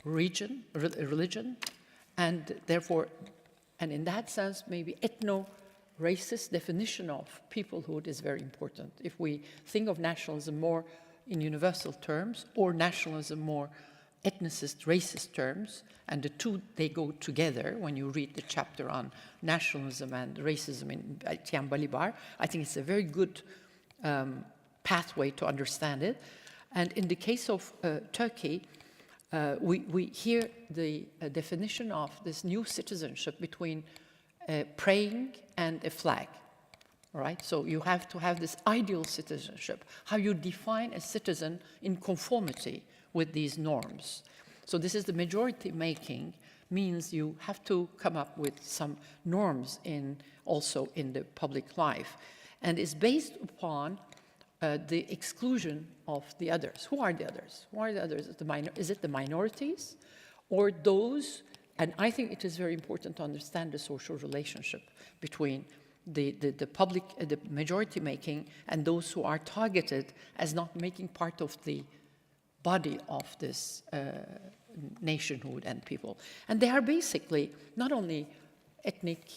religion, and therefore, and in that sense, maybe ethno-racist definition of peoplehood is very important. If we think of nationalism more in universal terms, or nationalism more ethnicist, racist terms, and the two, they go together. When you read the chapter on nationalism and racism in Balibar, I think it's a very good pathway to understand it. And in the case of Turkey, we hear the definition of this new citizenship between praying and a flag. All right? So you have to have this ideal citizenship, how you define a citizen in conformity with these norms. So this is the majority making, means you have to come up with some norms also in the public life. And it's based upon the exclusion of the others. Who are the others? Who are the others? Is it the minorities or those? And I think it is very important to understand the social relationship between the public, the majority making, and those who are targeted as not making part of the body of this nationhood and people. And they are basically not only ethnic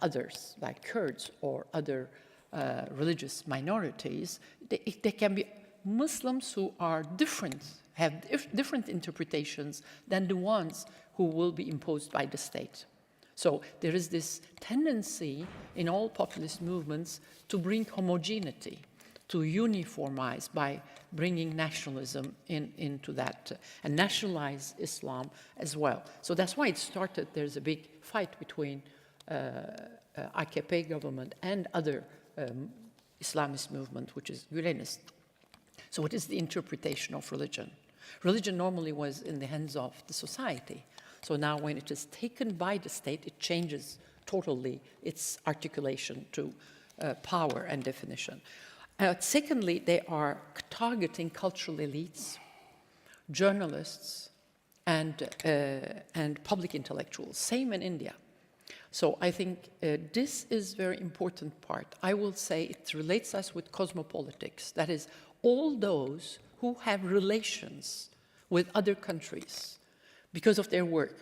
others, like Kurds or other religious minorities, they can be Muslims who are different, have different interpretations than the ones who will be imposed by the state. So there is this tendency in all populist movements to bring homogeneity, to uniformize by bringing nationalism into that, and nationalize Islam as well. So that's why it started. There's a big fight between AKP government and other Islamist movement, which is Gülenist. So what is the interpretation of religion? Religion normally was in the hands of the society. So now when it is taken by the state, it changes totally its articulation to power and definition. Secondly, they are targeting cultural elites, journalists, and public intellectuals. Same in India. So I think this is a very important part. I will say it relates us with cosmopolitics. That is, all those who have relations with other countries because of their work,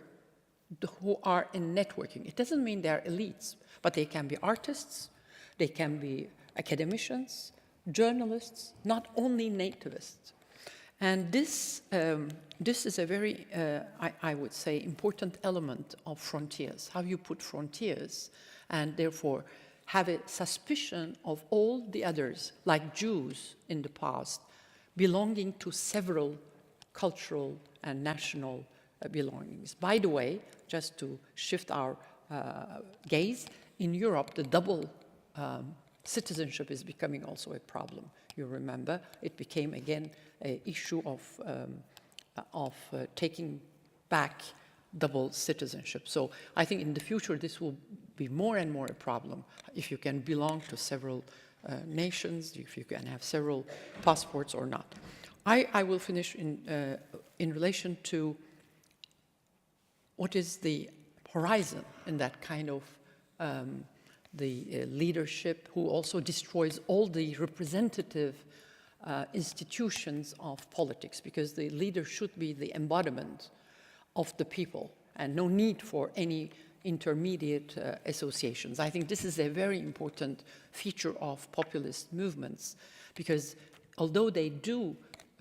who are in networking. It doesn't mean they're elites, but they can be artists, they can be academicians, journalists, not only nativists. And this is a very, I would say, important element of frontiers, how you put frontiers, and therefore have a suspicion of all the others, like Jews in the past, belonging to several cultural and national belongings. By the way, just to shift our gaze, in Europe, the double citizenship is becoming also a problem. You remember, it became again an issue of taking back double citizenship. So I think in the future this will be more and more a problem. If you can belong to several nations, if you can have several passports or not. I will finish in relation to what is the horizon in that kind of the leadership who also destroys all the representative institutions of politics, because the leader should be the embodiment of the people and no need for any intermediate associations. I think this is a very important feature of populist movements, because although they do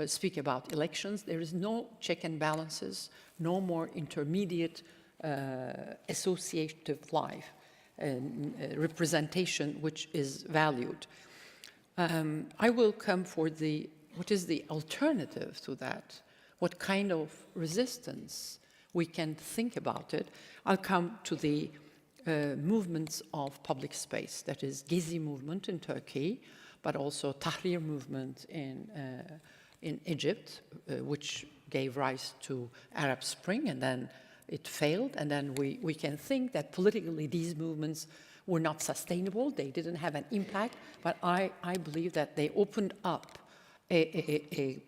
speak about elections, there is no check and balances, no more intermediate associative life and representation which is valued. I will come for what is the alternative to that, what kind of resistance we can think about it. I'll come to the movements of public space, that is Gezi movement in Turkey, but also Tahrir movement in Egypt, which gave rise to Arab Spring, and then it failed, and then we can think that politically these movements were not sustainable, they didn't have an impact, but I believe that they opened up a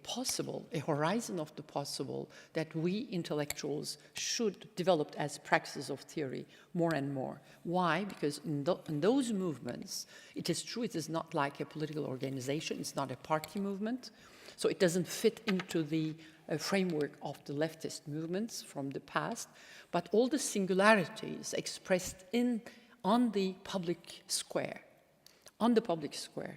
horizon of the possible that we intellectuals should develop as practices of theory more and more. Why? Because in those movements, it is true, it is not like a political organization, it's not a party movement, so it doesn't fit into the framework of the leftist movements from the past, but all the singularities expressed on the public square,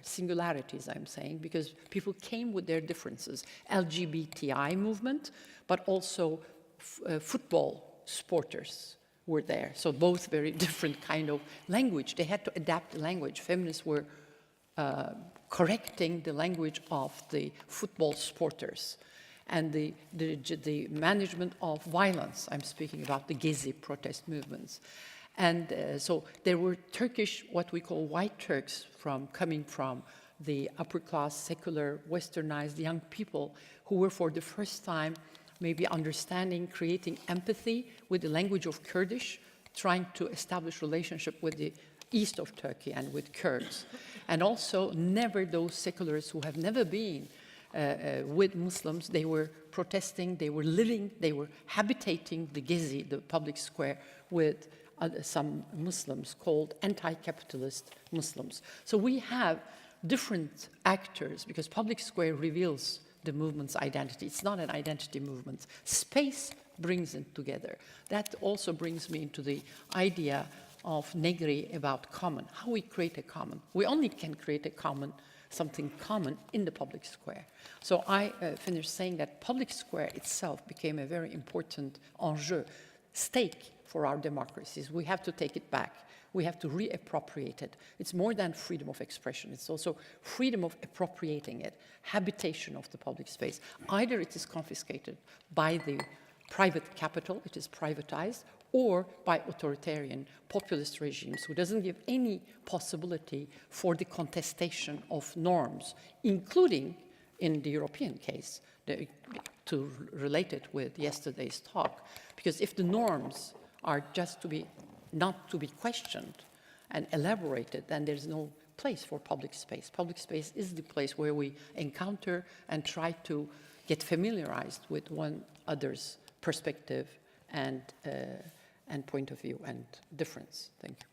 singularities I'm saying, because people came with their differences, LGBTI movement, but also football supporters were there, so both very different kind of language. They had to adapt the language. Feminists were correcting the language of the football supporters and the management of violence. I'm speaking about the Gezi protest movements. And so there were Turkish, what we call white Turks, coming from the upper class, secular, westernized young people who were for the first time maybe understanding, creating empathy with the language of Kurdish, trying to establish relationship with the east of Turkey and with Kurds. And also never those secularists who have never been with Muslims. They were protesting, they were living, they were habitating the Gezi, the public square, with some Muslims called anti-capitalist Muslims. So we have different actors, because public square reveals the movement's identity. It's not an identity movement. Space brings it together. That also brings me into the idea of Negri about common, how we create a common. We only can create a common, something common in the public square. So I finished saying that public square itself became a very important enjeu, stake for our democracies. We have to take it back. We have to reappropriate it. It's more than freedom of expression. It's also freedom of appropriating it, habitation of the public space. Either it is confiscated by the private capital, it is privatized, or by authoritarian populist regimes who doesn't give any possibility for the contestation of norms, including in the European case, to relate it with yesterday's talk. Because if the norms are just to be, not to be questioned and elaborated, then there's no place for public space. Public space is the place where we encounter and try to get familiarized with one other's perspective and point of view and difference. Thank you.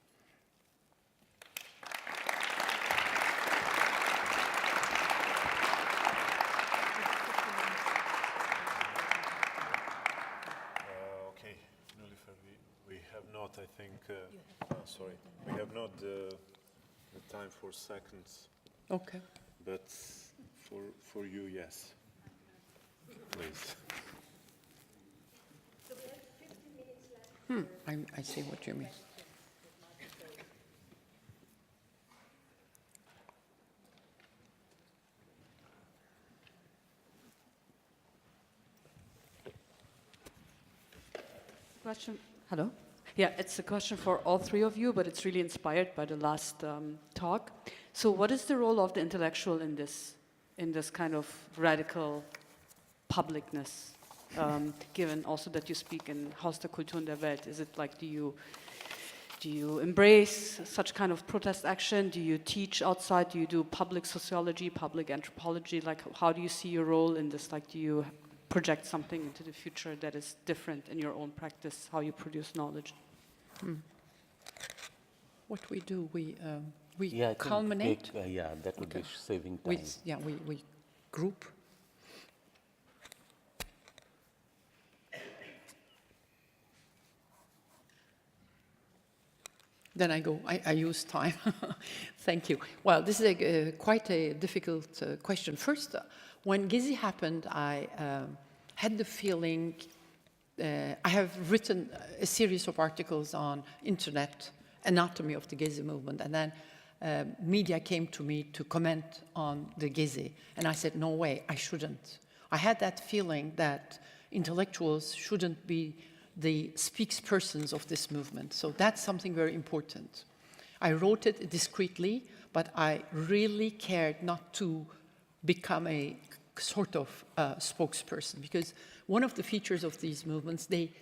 Okay, Nilüfer, we have not, I think, sorry, we have not the time for seconds. Okay. But for you, yes. Please. I see what you mean. Question. Hello. Yeah, it's a question for all three of you, but it's really inspired by the last talk. So, what is the role of the intellectual in this kind of radical publicness? Given also that you speak in Haus der Kultur und der Welt, is it like, do you embrace such kind of protest action? Do you teach outside? Do you do public sociology, public anthropology? Like, how do you see your role in this? Like, do you project something into the future that is different in your own practice, how you produce knowledge? What we do, we Yeah, I think culminate. yeah, that would be saving time. We group. Then I go, I use time. Thank you. Well, this is quite a difficult question. First, when Gezi happened, I had the feeling, I have written a series of articles on internet, anatomy of the Gezi movement, and then media came to me to comment on the Gezi, and I said, no way, I shouldn't. I had that feeling that intellectuals shouldn't be the spokespersons of this movement. So that's something very important. I wrote it discreetly, but I really cared not to become a sort of spokesperson, because one of the features of these movements, they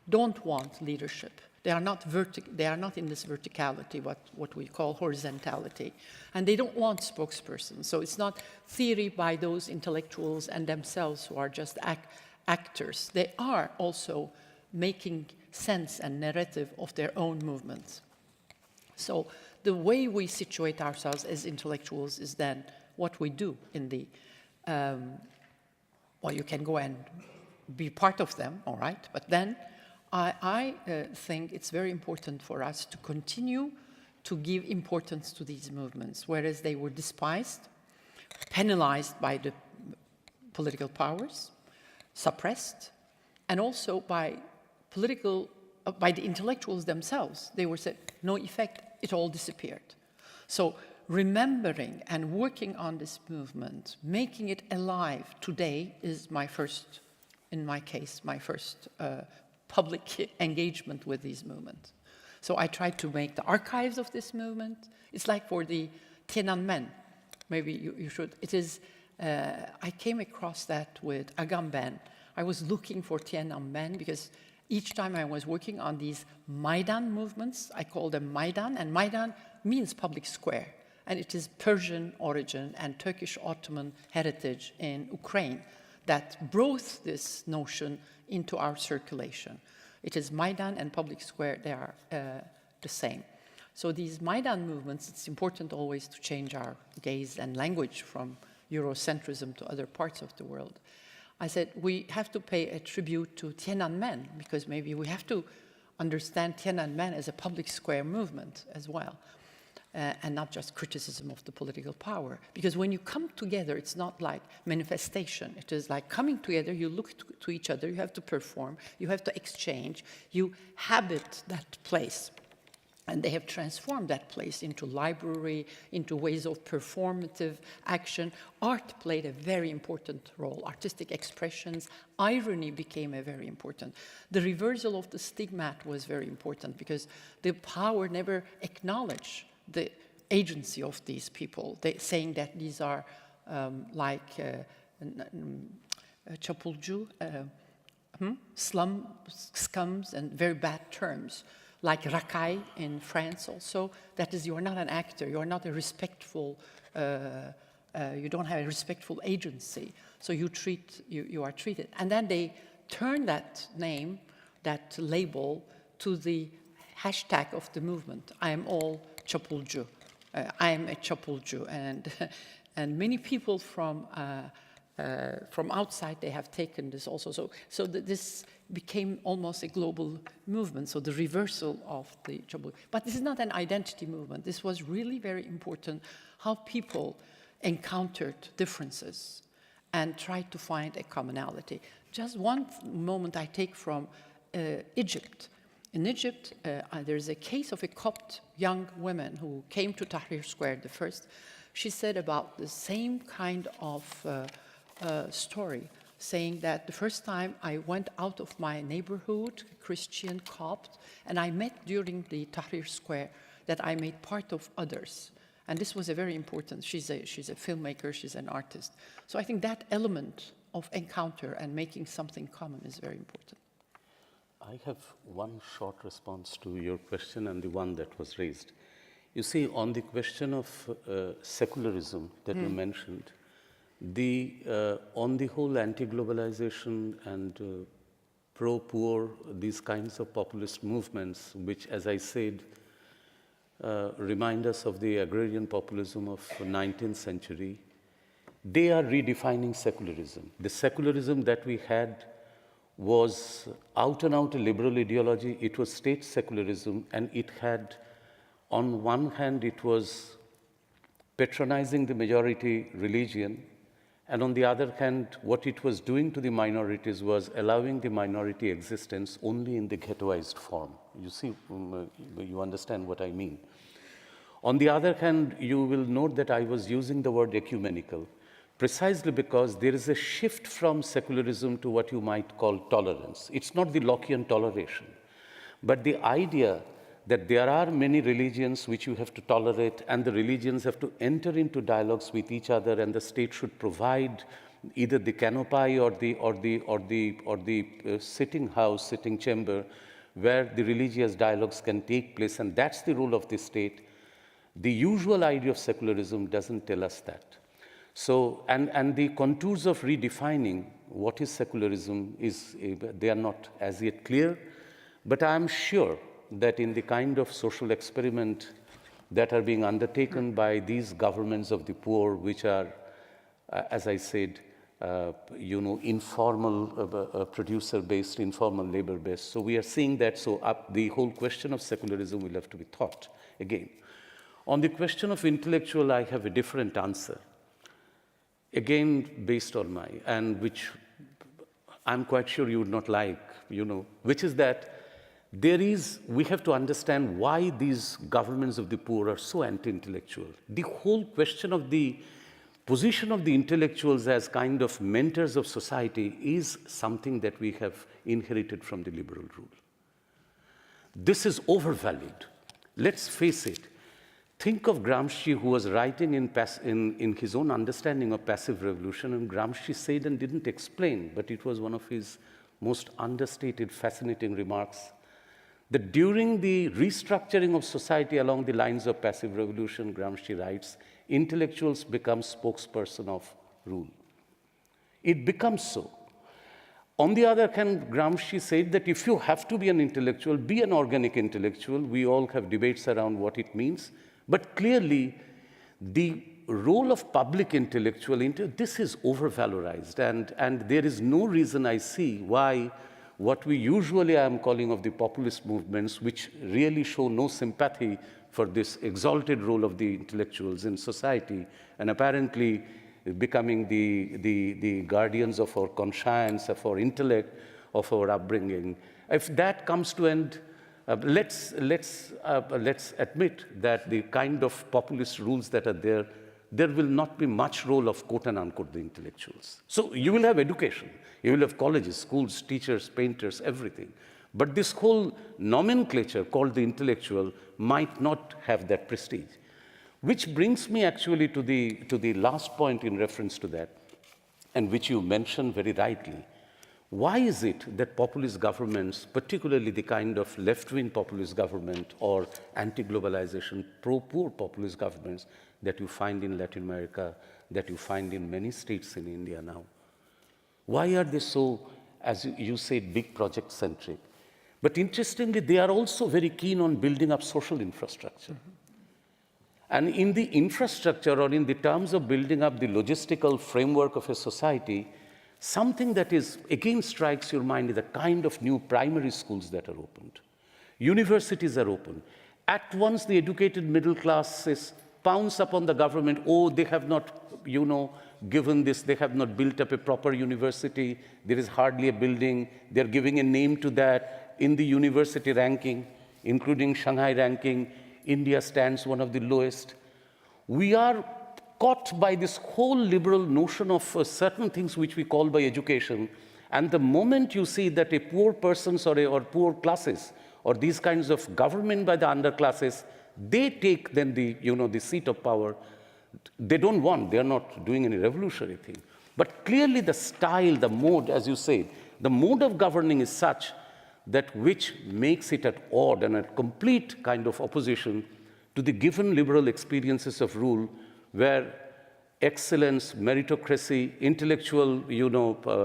don't want leadership. They are not in this verticality, what we call horizontality, and they don't want spokespersons. So it's not theory by those intellectuals and themselves who are just actors. They are also making sense and narrative of their own movements. So the way we situate ourselves as intellectuals is then what we do in the, well, you can go and be part of them, all right, but then I think it's very important for us to continue to give importance to these movements, whereas they were despised, penalized by the political powers, suppressed, and also by by the intellectuals themselves. They were said, no effect, it all disappeared. So remembering and working on this movement, making it alive today is my first, in my case, my first public engagement with these movements. So I tried to make the archives of this movement. It's like for the Tiananmen, maybe you should, it is, I came across that with Agamben. I was looking for Tiananmen because each time I was working on these Maidan movements, I call them Maidan, and Maidan means public square, and it is Persian origin and Turkish Ottoman heritage in Ukraine that brought this notion into our circulation. It is Maidan and public square, they are the same. So these Maidan movements, it's important always to change our gaze and language from Eurocentrism to other parts of the world. I said we have to pay a tribute to Tiananmen, because maybe we have to understand Tiananmen as a public square movement as well, and not just criticism of the political power. Because when you come together, it's not like manifestation. It is like coming together, you look to each other, you have to perform, you have to exchange, you habit that place. And they have transformed that place into library, into ways of performative action. Art played a very important role. Artistic expressions, irony became a very important. The reversal of the stigmat was very important because the power never acknowledged the agency of these people, saying that these are like çapulcu, slum, scums, and very bad terms. Like racaille in France also, that is, you're not an actor, you're not a respectful, you don't have a respectful agency, so you are treated. And then they turn that name, that label, to the hashtag of the movement. I am all çapulcu. I am a çapulcu, and many people from outside, they have taken this also. So this became almost a global movement, so the reversal of the çapulcu. But this is not an identity movement. This was really very important, how people encountered differences and tried to find a commonality. Just one moment I take from Egypt. In Egypt, there's a case of a Copt young woman who came to Tahrir Square the first. She said about the same kind of story, saying that the first time I went out of my neighborhood, Christian Copt, and I met during the Tahrir Square that I made part of others. And this was a very important, she's a filmmaker, she's an artist. So I think that element of encounter and making something common is very important. I have one short response to your question and the one that was raised. You see, on the question of secularism that you mentioned, on the whole anti-globalization and pro-poor, these kinds of populist movements, which, as I said, remind us of the agrarian populism of the 19th century, they are redefining secularism. The secularism that we had was out and out a liberal ideology. It was state secularism, and it had, on one hand, it was patronizing the majority religion, and on the other hand, what it was doing to the minorities was allowing the minority existence only in the ghettoized form. You see, you understand what I mean. On the other hand, you will note that I was using the word ecumenical, precisely because there is a shift from secularism to what you might call tolerance. It's not the Lockean toleration, but the idea that there are many religions which you have to tolerate, and the religions have to enter into dialogues with each other, and the state should provide either the canopy or the sitting house, sitting chamber, where the religious dialogues can take place, and that's the role of the state. The usual idea of secularism doesn't tell us that. So, and the contours of redefining what is secularism they are not as yet clear, but I'm sure that in the kind of social experiment that are being undertaken by these governments of the poor, which are, as I said, informal, producer-based, informal labor-based. So we are seeing that, the whole question of secularism will have to be thought again. On the question of intellectual, I have a different answer. Again, based on and which I'm quite sure you would not like, which is that we have to understand why these governments of the poor are so anti-intellectual. The whole question of the position of the intellectuals as kind of mentors of society is something that we have inherited from the liberal rule. This is overvalued. Let's face it. Think of Gramsci, who was writing in his own understanding of passive revolution, and Gramsci said and didn't explain, but it was one of his most understated, fascinating remarks, that during the restructuring of society along the lines of passive revolution, Gramsci writes, intellectuals become spokesperson of rule. It becomes so. On the other hand, Gramsci said that if you have to be an intellectual, be an organic intellectual. We all have debates around what it means. But clearly, the role of public intellectual, this is overvalorized. And there is no reason I see why what we usually am calling of the populist movements, which really show no sympathy for this exalted role of the intellectuals in society, and apparently becoming the guardians of our conscience, of our intellect, of our upbringing. If that comes to end, let's admit that the kind of populist rules that are there will not be much role of quote and unquote the intellectuals. So you will have education, you will have colleges, schools, teachers, painters, everything. But this whole nomenclature called the intellectual might not have that prestige. Which brings me actually to the last point in reference to that, and which you mentioned very rightly. Why is it that populist governments, particularly the kind of left-wing populist government or anti-globalization, pro-poor populist governments that you find in Latin America, that you find in many states in India now, why are they so, as you said, big project-centric? But interestingly, they are also very keen on building up social infrastructure. And in the infrastructure, or in the terms of building up the logistical framework of a society, something that is, again, strikes your mind is the kind of new primary schools that are opened. Universities are open. At once, the educated middle classes pounce upon the government, oh, they have not, given this, they have not built up a proper university, there is hardly a building, they're giving a name to that. In the university ranking, including Shanghai ranking, India stands one of the lowest. We are caught by this whole liberal notion of certain things which we call by education. And the moment you see that a poor persons or poor classes or these kinds of government by the underclasses, they take then the seat of power, they don't want, they're not doing any revolutionary thing. But clearly the style, the mode, as you say, the mode of governing is such that which makes it at odd and a complete kind of opposition to the given liberal experiences of rule, where excellence, meritocracy, intellectual,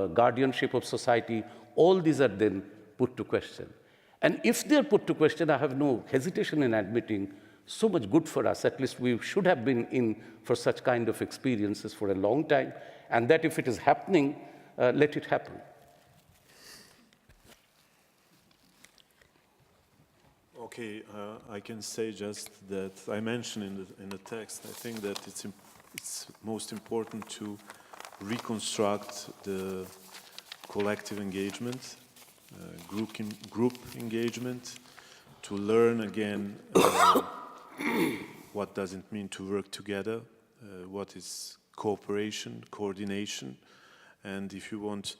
guardianship of society, all these are then put to question. And if they're put to question, I have no hesitation in admitting so much good for us. At least we should have been in for such kind of experiences for a long time, and that if it is happening, let it happen. Okay, I can say just that I mentioned in the text, I think that it's most important to reconstruct the collective engagement, group engagement, to learn again what does it mean to work together, what is cooperation, coordination, and if you want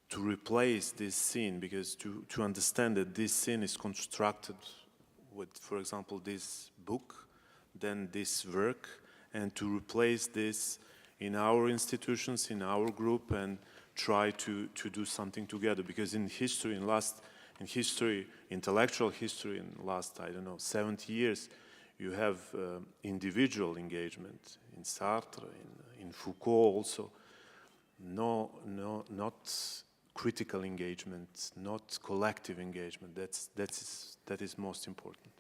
to replace this scene, because to understand that this scene is constructed with, for example, this book, then this work, and to replace this in our institutions, in our group, and try to do something together. Because in history, intellectual history, in the last, 70 years, you have individual engagement in Sartre, in Foucault also. Not critical engagement, not collective engagement. That is most important.